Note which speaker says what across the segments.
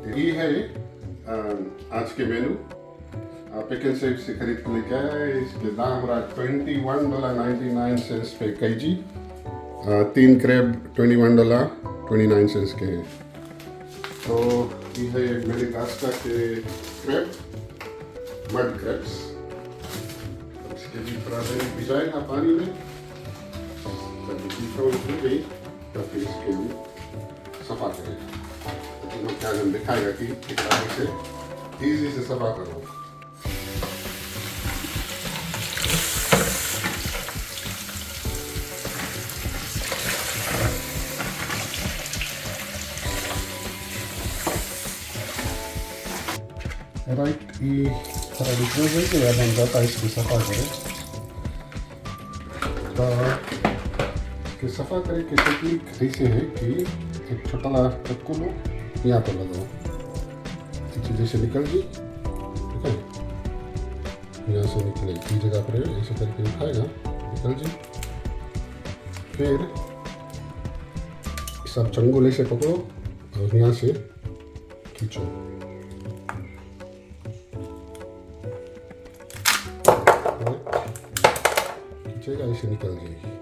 Speaker 1: ये है आज के मेनू पिकल सेफ से खरीद के लेके आया है। इसके दाम रहा $21.99 पे केजी। 3 क्रैब $21.29 के हैं। तो ये है मेडागास्कर के क्रैब, मड क्रैब्स। इसके भी थोड़ा देर भिजाएगा पानी में, जब डिफ्रोस्ट हो गई तो फिर इसके भी सफा करेगा। तो मैं क्या दिखाएगा कि किस तरह से ईजी से सफा करो। राइट, ये थोड़ा डिफरेंस है कि अब हम जाता है इसकी सफा करें। तो इसकी सफा करे की टेक्निक ऐसे है कि एक छोटा चक्कू लो, यहाँ पर लगाओ, चीज़ें से निकल गई, ठीक है, यहाँ से निकलेगी जगह पर ऐसे करके उठाएगा, निकल जी। फिर सब चंगुले से पकड़ो और यहाँ से खींचो। खींचेगा, ऐसे निकल जाएगी।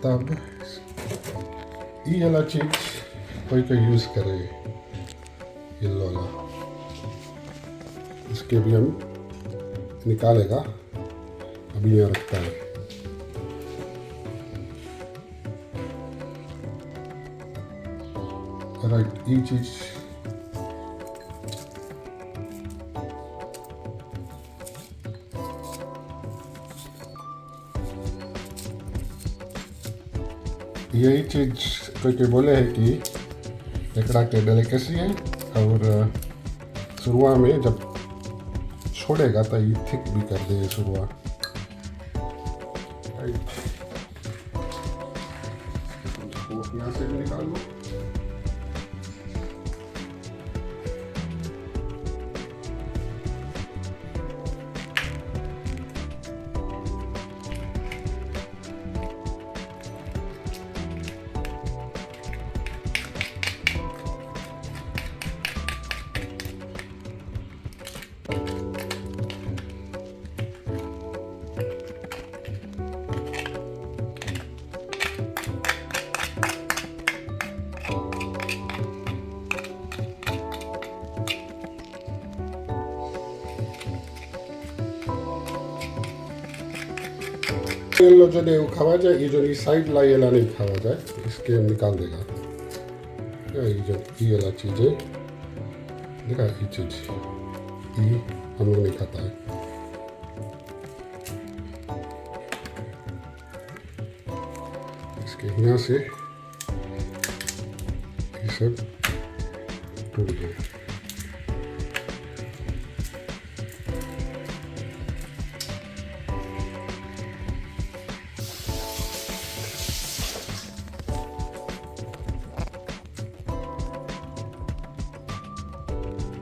Speaker 1: तब ये वाला चीज कोई यूज़ करे, येलो वाला, इसके भी हम निकालेगा, अभी यहाँ रखता है। राइट, ये चीज यही चीज कोई बोले है कि केकड़ा के डेलिकेसी है, और शुरुआत में जब छोड़ेगा तो ये थिक भी कर दे शुरुआत। राइट, यहाँ से भी निकाल लो। येलो जो नहीं खावा जाए, ये जो साइड ला येला नहीं खावा जाए, इसके निकाल देगा। ये जो ये वाला चीज़ है, देखा, ये चीज़ ये हम लोग नहीं खाता है। इसके यहाँ से ये सब टूट गया।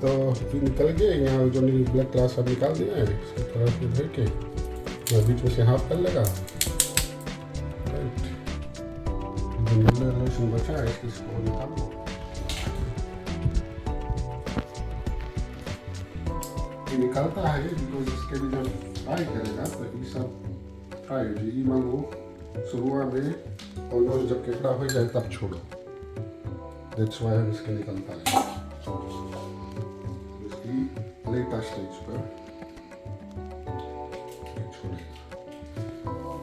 Speaker 1: तो ये निकल गए। यहाँ जो ब्लैक क्लास सब निकाल दिया है, इसको थोड़ा फिर भर के यहाँ बीच में से हाफ कर लेगा। राइट, जो लहसुन बचा है इसको निकाल दो। ये निकालता है बिकॉज इसके भी जब फ्राई करेगा तो ये सब फ्राई हो जाएगी। मांगो शुरुआत में ऑलमोस्ट जब केकड़ा हो जाए तब छोड़ो, दैट्स व्हाई हम इसके निकालता है। लेटा स्टेज पर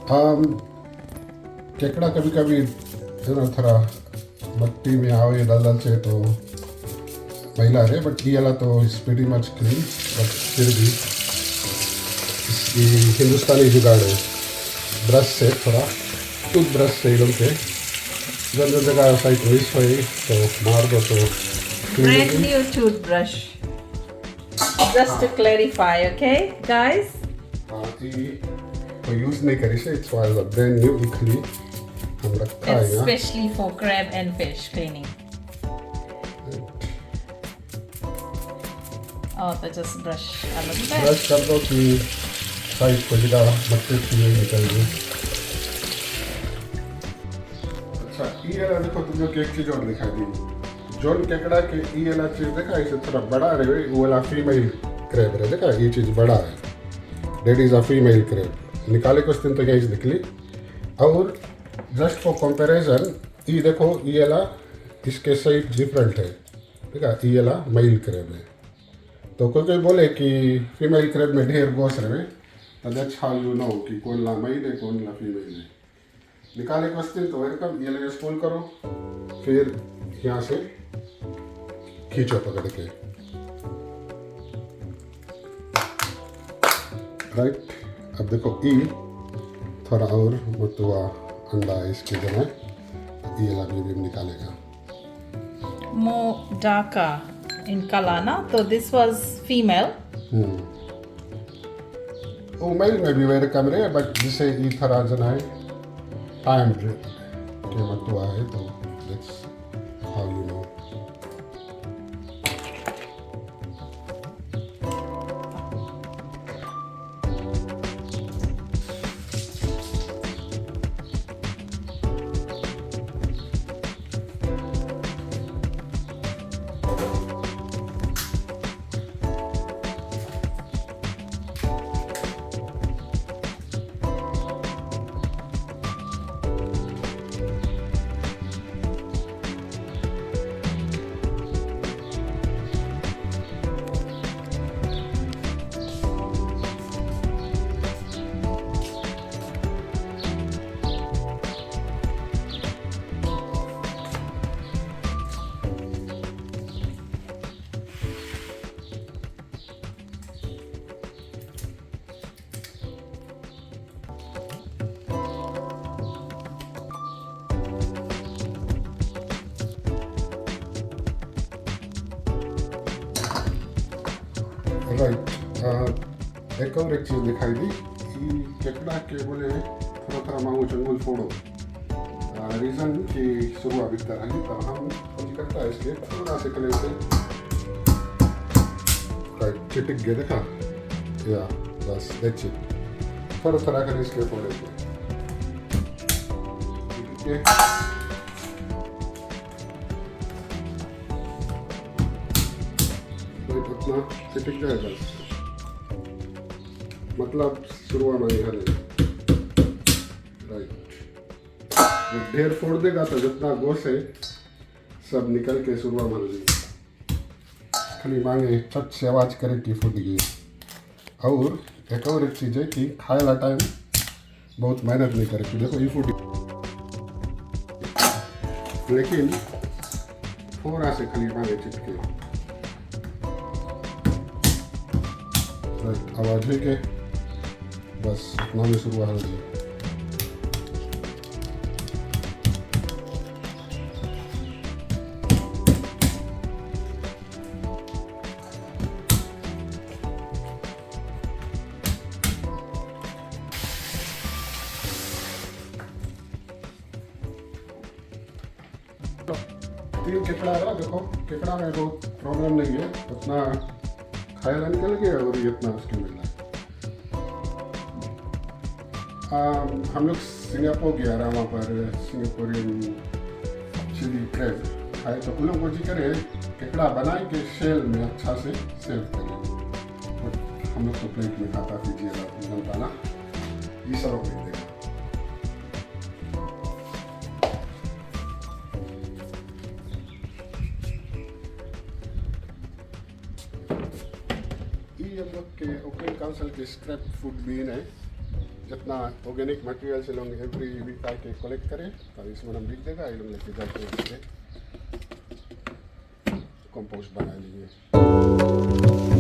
Speaker 1: हम केकड़ा कभी कभी थोड़ा मट्टी में आवे दलदल से तो मैला रहे, बट ये वाला तो is pretty much clean. But फिर भी इसकी हिंदुस्तानी जुगाड़ है, ब्रश से थोड़ा टूथ ब्रश से एकदम से जब जगह साइड वेस्ट हो तो मार दो तो
Speaker 2: brand new toothbrush. Just to clarify, okay, guys?
Speaker 1: तो यूज नहीं करी से, it's was a brand new इकली हम रखा है यहाँ,
Speaker 2: especially for crab and fish cleaning. Oh, तो just brush a little bit.
Speaker 1: Brush कर दो कि साइड को जगह मट्टी की निकल गई। अच्छा, ये देखो तुमने केक की जो दिखाई दी, जोन केकड़ा के ई वाला चीज देखा इसे थोड़ा बड़ा रहे वो वाला फीमेल क्रैब रहे देखा ये चीज बड़ा है that is a female crab निकाले कुछ दिन तो यही निकली और जस्ट फॉर कंपैरिजन ये देखो ये वाला इसके साइड डिफरेंट है देखा ये वाला मेल क्रैब है तो कोई बोले कि फीमेल क्रैब में ढेर गोश रहे तो दैट्स हाउ यू नो कि कौन ला मेल है कौन ला फीमेल है निकाले कुछ दिन तो वेलकम ये लगे स्पूल करो फिर यहाँ से खींचो पकड़ के राइट अब देखो ई थोड़ा और मतुआ अंडा इसके जगह ये लगे भी निकालेगा
Speaker 2: More darker in color, na? So this was female.
Speaker 1: वो मेल में भी वेलकम रहे बट जिसे ई थोड़ा जना है टाइम के मतुआ है तो that's how you know right एक और एक चीज़ दिखाई दी कि केकड़ा के बोले थोड़ा थोड़ा मांगो चंगुल फोड़ो रीज़न कि सुबह बिकता रही तो हम कुछ करता है इसलिए थोड़ा से कले से राइट चिटिक गया देखा या बस दैट्स इट थोड़ा थोड़ा कर इसके फोड़े ठीक है इतना चिटिक जाए बस मतलब शुरुआत में हर राइट ढेर फोड़ देगा तो जितना गोश है सब निकल के शुरुआत में जाएगी खाली मांगे चट से आवाज करे कि फूट गई और एक चीज़ है कि खाए वाला टाइम बहुत मेहनत नहीं करे देखो ये फूटी लेकिन थोड़ा से खाली मांगे चिटके आवाज है के बस इतना में शुरुआत हो गई तीन केकड़ा रहा देखो केकड़ा में बहुत प्रॉब्लम नहीं है उतना खाया निकल गया और ये इतना उसके मिला हम लोग सिंगापुर गया रहा वहाँ पर सिंगापुरियन चिली क्रैब खाए तो उन लोग को जी करे केकड़ा बनाए के शेल में अच्छा से सेव करें हम लोग तो प्लेट में खाता फिजी बनता ना ये सब नहीं देगा ये हम लोग के ओपन काउंसिल के स्क्रैप फूड बीन है जितना ऑर्गेनिक मटेरियल से लोग एवरी वीक आके कलेक्ट करें तो इसमें हम लिख देगा ये लोग लेके जाके कंपोस्ट बना लीजिए